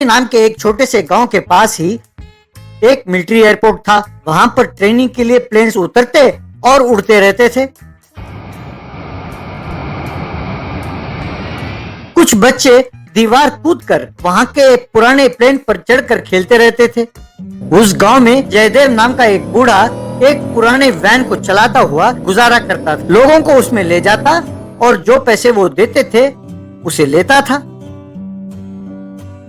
नाम के एक छोटे से गांव के पास ही एक मिलिट्री एयरपोर्ट था। वहां पर ट्रेनिंग के लिए प्लेन्स उतरते और उड़ते रहते थे। कुछ बच्चे दीवार कूदकर वहां के पुराने प्लेन पर चढ़कर खेलते रहते थे। उस गांव में जयदेव नाम का एक बूढ़ा एक पुराने वैन को चलाता हुआ गुजारा करता था। लोगों को उसमें ले जाता और जो पैसे वो देते थे उसे लेता था।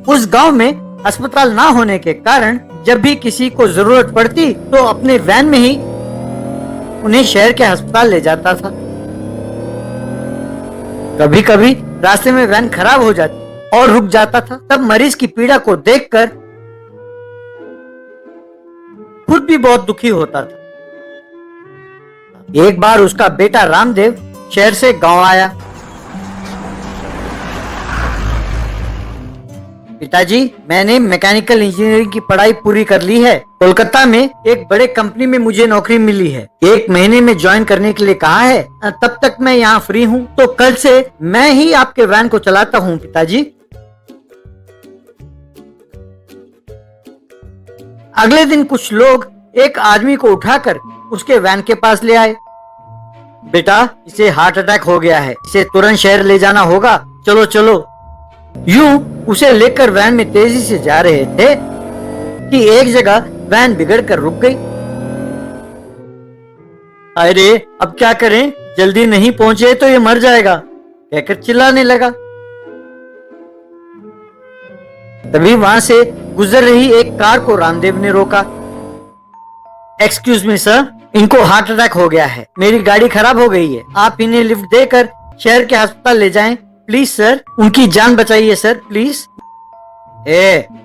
उस गांव में अस्पताल ना होने के कारण जब भी किसी को जरूरत पड़ती तो अपने वैन में ही उन्हें शहर के अस्पताल ले जाता था। कभी कभी रास्ते में वैन खराब हो जाती और रुक जाता था। तब मरीज की पीड़ा को देखकर खुद भी बहुत दुखी होता था। एक बार उसका बेटा रामदेव शहर से गांव आया। पिताजी, मैंने मैकेनिकल इंजीनियरिंग की पढ़ाई पूरी कर ली है। कोलकाता में एक बड़े कंपनी में मुझे नौकरी मिली है। 1 महीने में ज्वाइन करने के लिए कहा है। तब तक मैं यहाँ फ्री हूँ, तो कल से मैं ही आपके वैन को चलाता हूँ पिताजी। अगले दिन कुछ लोग एक आदमी को उठाकर उसके वैन के पास ले आए। बेटा, इसे हार्ट अटैक हो गया है, इसे तुरंत शहर ले जाना होगा, चलो चलो। यूं उसे लेकर वैन में तेजी से जा रहे थे कि एक जगह वैन बिगड़ कर रुक गई। अरे अब क्या करें, जल्दी नहीं पहुंचे तो ये मर जाएगा, कहकर चिल्लाने लगा। तभी वहां से गुजर रही एक कार को रामदेव ने रोका। एक्सक्यूज मी सर, इनको हार्ट अटैक हो गया है, मेरी गाड़ी खराब हो गई है, आप इन्हें लिफ्ट देकर शहर के अस्पताल ले जाएं प्लीज सर, उनकी जान बचाइए सर प्लीज।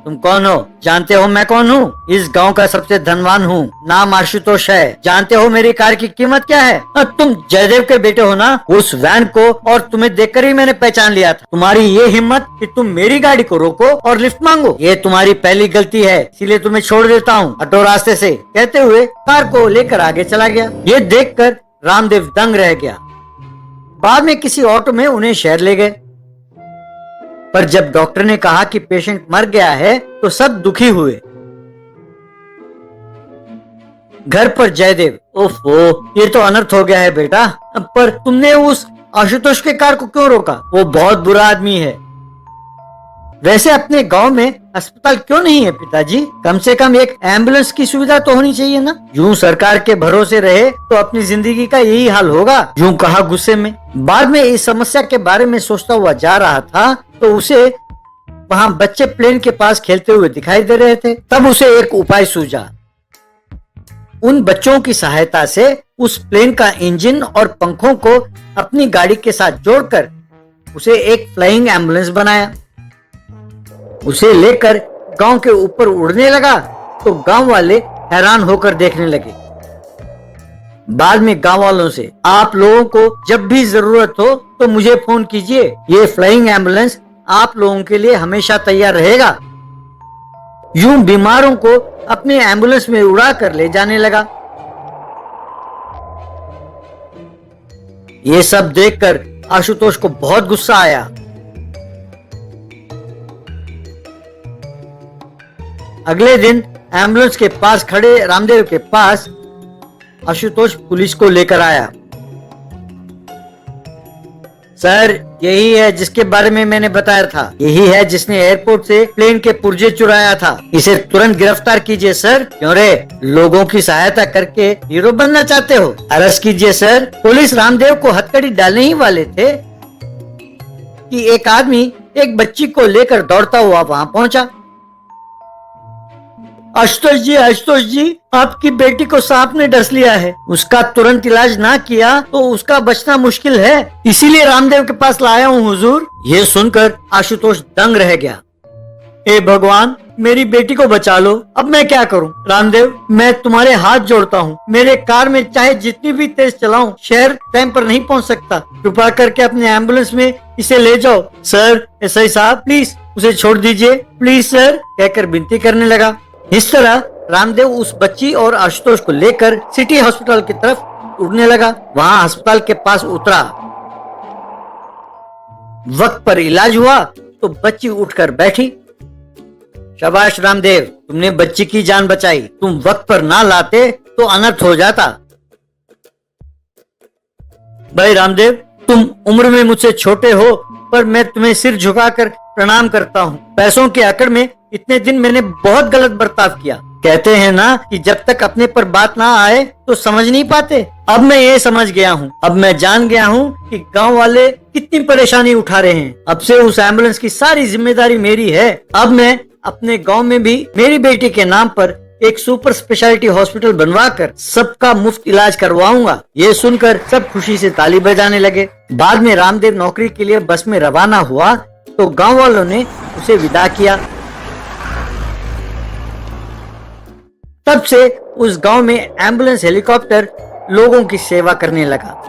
तुम कौन हो? जानते हो मैं कौन हूँ? इस गांव का सबसे धनवान हूँ, नाम आशुतोष है। जानते हो मेरी कार की कीमत क्या है? तुम जयदेव के बेटे हो ना? उस वैन को और तुम्हें देखकर ही मैंने पहचान लिया था। तुम्हारी ये हिम्मत कि तुम मेरी गाड़ी को रोको और लिफ्ट मांगो, ये तुम्हारी पहली गलती है, इसीलिए तुम्हें छोड़ देता हूँ, हटो रास्ते से, कहते हुए कार को लेकर आगे चला गया। ये देखकर रामदेव दंग रह गया। बाद में किसी ऑटो में उन्हें शहर ले गए। पर जब डॉक्टर ने कहा कि पेशेंट मर गया है तो सब दुखी हुए। घर पर जयदेव, ओफो, ये तो अनर्थ हो गया है बेटा। पर तुमने उस आशुतोष के कार को क्यों रोका? वो बहुत बुरा आदमी है। वैसे अपने गांव में अस्पताल क्यों नहीं है पिताजी? कम से कम एक एम्बुलेंस की सुविधा तो होनी चाहिए ना। यूं सरकार के भरोसे रहे तो अपनी जिंदगी का यही हाल होगा, यूं कहा गुस्से में। बाद में इस समस्या के बारे में सोचता हुआ जा रहा था तो उसे वहां बच्चे प्लेन के पास खेलते हुए दिखाई दे रहे थे। तब उसे एक उपाय सूझा। उन बच्चों की सहायता से उस प्लेन का इंजन और पंखों को अपनी गाड़ी के साथ जोड़कर उसे एक फ्लाइंग एम्बुलेंस बनाया। उसे लेकर गांव के ऊपर उड़ने लगा तो गांव वाले हैरान होकर देखने लगे। बाद में गांव वालों से, आप लोगों को जब भी जरूरत हो तो मुझे फोन कीजिए, ये फ्लाइंग एम्बुलेंस आप लोगों के लिए हमेशा तैयार रहेगा। यूं बीमारों को अपने एम्बुलेंस में उड़ा कर ले जाने लगा। ये सब देखकर आशुतोष को बहुत गुस्सा आया। अगले दिन एम्बुलेंस के पास खड़े रामदेव के पास आशुतोष पुलिस को लेकर आया। सर, यही है जिसके बारे में मैंने बताया था, यही है जिसने एयरपोर्ट से प्लेन के पुर्जे चुराया था, इसे तुरंत गिरफ्तार कीजिए सर। क्यों रे, लोगों की सहायता करके हीरो बनना चाहते हो? अरेस्ट कीजिए सर। पुलिस रामदेव को हथकड़ी डालने ही वाले थे कि एक आदमी एक बच्ची को लेकर दौड़ता हुआ वहां पहुंचा। आशुतोष जी, आपकी बेटी को सांप ने डस लिया है, उसका तुरंत इलाज ना किया तो उसका बचना मुश्किल है, इसीलिए रामदेव के पास लाया हूँ हुजूर। ये सुनकर आशुतोष दंग रह गया। हे भगवान, मेरी बेटी को बचा लो, अब मैं क्या करूं? रामदेव, मैं तुम्हारे हाथ जोड़ता हूँ, मेरे कार में चाहे जितनी भी तेज चलाऊं, शहर टाइम पर नहीं पहुंच सकता, कृपा करके अपने एम्बुलेंस में इसे ले जाओ। सर, एसआई साहब प्लीज उसे छोड़ दीजिए, प्लीज सर, कहकर विनती करने लगा। इस तरह रामदेव उस बच्ची और आशुतोष को लेकर सिटी हॉस्पिटल की तरफ उड़ने लगा। वहां अस्पताल के पास उतरा। वक्त पर इलाज हुआ तो बच्ची उठकर बैठी। शाबाश रामदेव, तुमने बच्ची की जान बचाई। तुम वक्त पर ना लाते तो अनर्थ हो जाता। भाई रामदेव, तुम उम्र में मुझसे छोटे हो, पर मैं तुम्हें सिर झुकाकर प्रणाम करता हूँ। पैसों के अकड़ में इतने दिन मैंने बहुत गलत बर्ताव किया। कहते हैं ना कि जब तक अपने पर बात ना आए तो समझ नहीं पाते। अब मैं ये समझ गया हूँ। अब मैं जान गया हूँ कि गांव वाले कितनी परेशानी उठा रहे हैं। अब से उस एम्बुलेंस की सारी जिम्मेदारी मेरी है। अब मैं अपने गांव में भी मेरी बेटी के नाम पर एक सुपर स्पेशलिटी हॉस्पिटल बनवाकर सबका मुफ्त इलाज करवाऊंगा। ये सुनकर सब खुशी से ताली बजाने लगे। बाद में रामदेव नौकरी के लिए बस में रवाना हुआ तो गांव वालों ने उसे विदा किया। तब से उस गांव में एम्बुलेंस हेलीकॉप्टर लोगों की सेवा करने लगा।